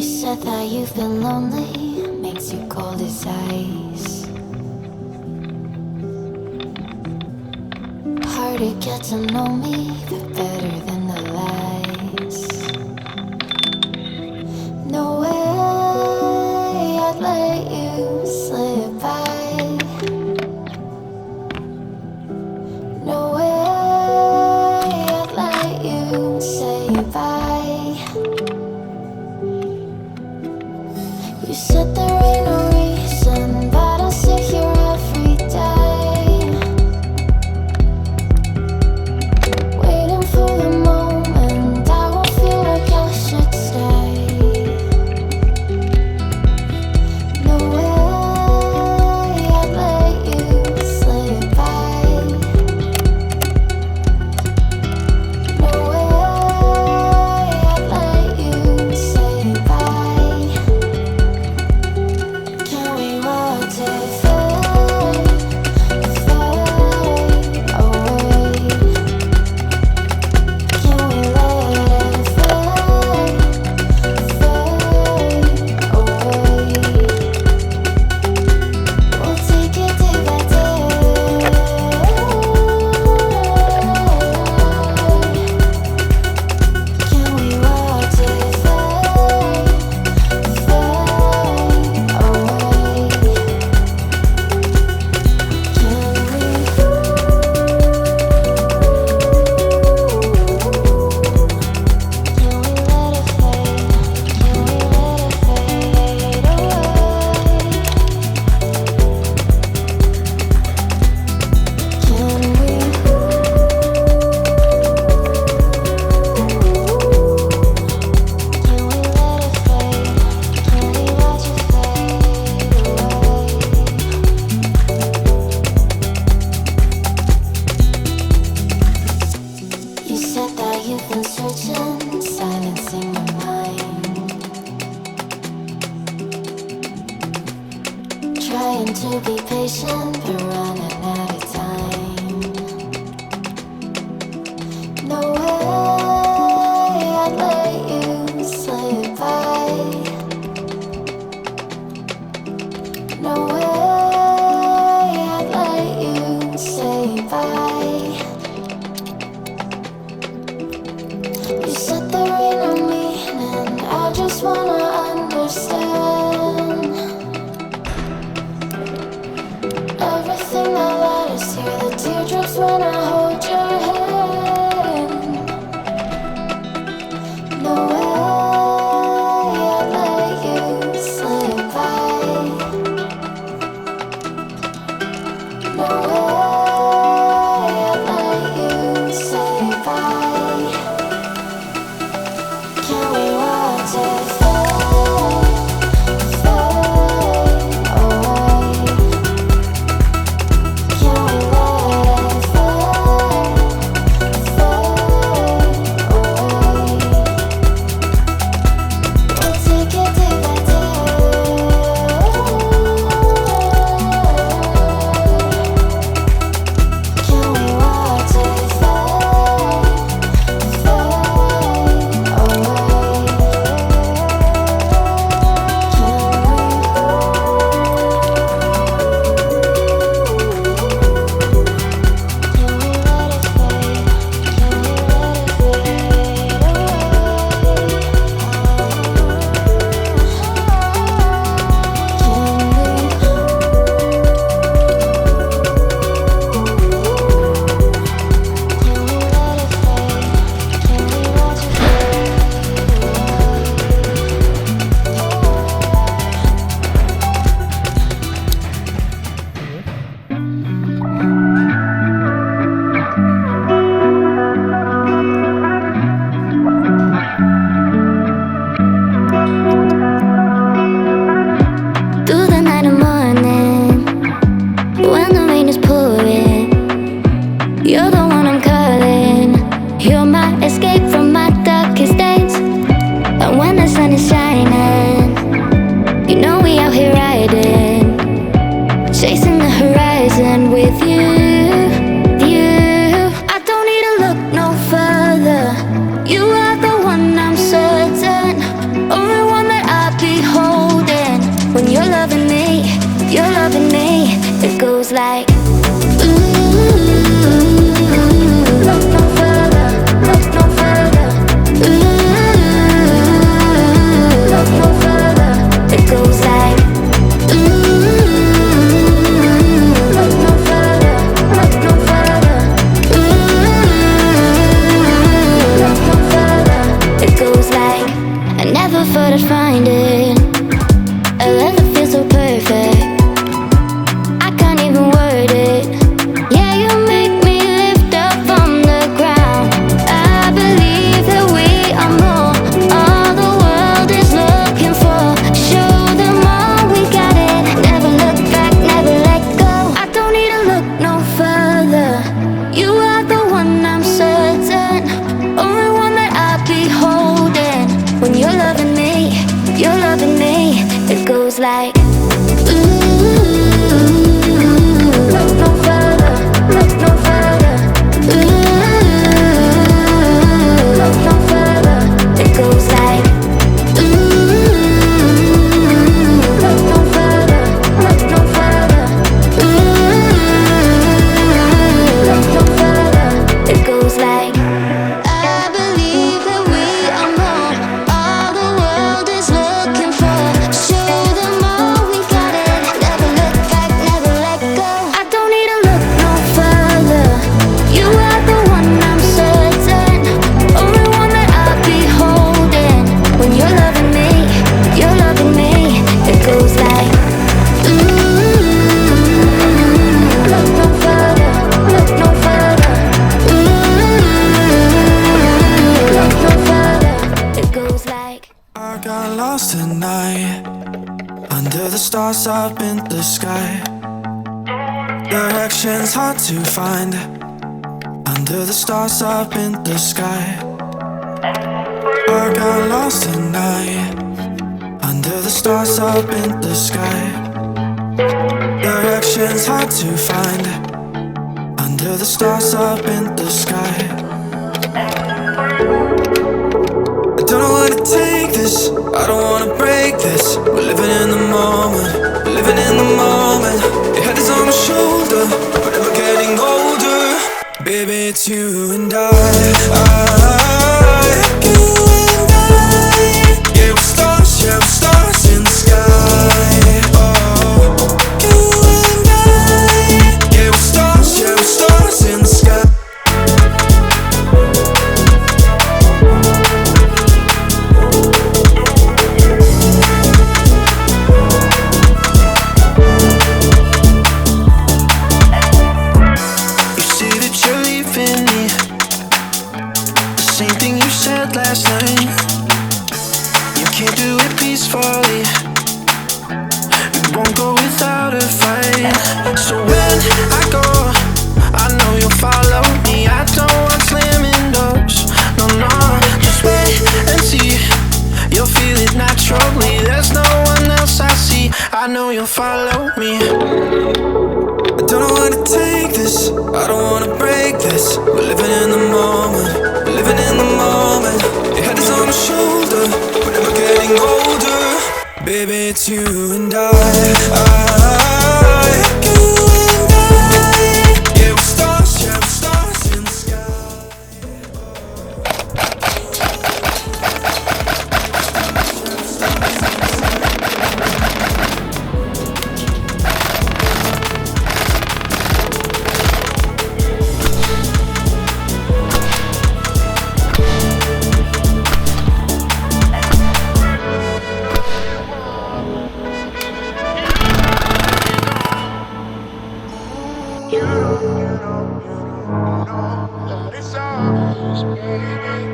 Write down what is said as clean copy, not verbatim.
said that you've been lonely, makes you cold as ice. Hard to get to know me, but better than the lies. No way I'd let you slip by. No way I'd let you say bye. You said there ain't no reason, but I'll sit here every day, waiting for the moment I won't feel like I should stay. No way I'd let you slip by. No way I'd let you say bye. Can we watch it fade, fade away? Can we let it fade, fade away? We'll take it day by day. Can we watch it fade, fade away? You said that you've been searching, silencing your mind, trying to be patient, but running out of time. No way I'd let you slip by. No way I'd let you say bye. You said there ain't no meaning, I just wanna understand everything that led us here, the teardrops when I hold your hand. No way I'd let you slip by. No way I'd let you say bye. Can we watch it fade, fade away? Can we let it fade, fade away? We'll take it day by day. Can we watch it fade, fade away? Through the night and morning, when the rain is pouring, you're the one I'm calling. You're my escape from my darkest days. And when the sun is shining, you know we out here riding, chasing the horizon with you. I don't need to look no further. You are the one I'm certain, only one that I that I'd find it. A love that feels so perfect, I can't even word it. Yeah, you make me lift up from the ground. I believe that we are more, all the world is looking for. Show them all we got it. Never look back, never let go. I don't need to look no further. You are the one, I'm certain. Only one that I'll be holding. When you're loving me, you're loving me. It goes like, ooh, look no further, look no further. Ooh, look no further. It goes like, ooh, look no further, look no further. Ooh, look no further. It goes like, I believe that we are more, all the world is looking for. Show them all we got it. Never look back, never let go. I don't need to look no further. You are the one, I'm certain. Only one that I'll be holding. When you're loving me, you're loving me. It goes like, ooh, look no further, look no further. Ooh, look no further. It goes like, I got lost tonight, under the stars up in the sky. Directions hard to find, under the stars up in the sky. I got lost tonight, under the stars up in the sky. Directions hard to find, under the stars up in the sky. I don't know where to take this, I don't wanna break this. We're living in the moment, we're living in the moment. Your head is on my shoulder, we're never getting older. Baby, it's you and you and I. Yeah, we're stars in the sky. Oh, you and I. Yeah, we're stars in the sky. You say that you're leaving me, the same thing you said last night. You can't do it peacefully, you won't go without a fight. So when I go, I know you'll follow me. I don't want slamming doors, no, no. Just wait and see, you'll feel it naturally. There's no one else I see, I know you'll follow me. I don't know where to take this, I don't wanna break this. We're living in the moment, we're living in the moment. Your head is on my shoulder, we're never getting older. Baby, it's you and I. You and I. Yeah, we're stars in the sky. It's obvious, baby.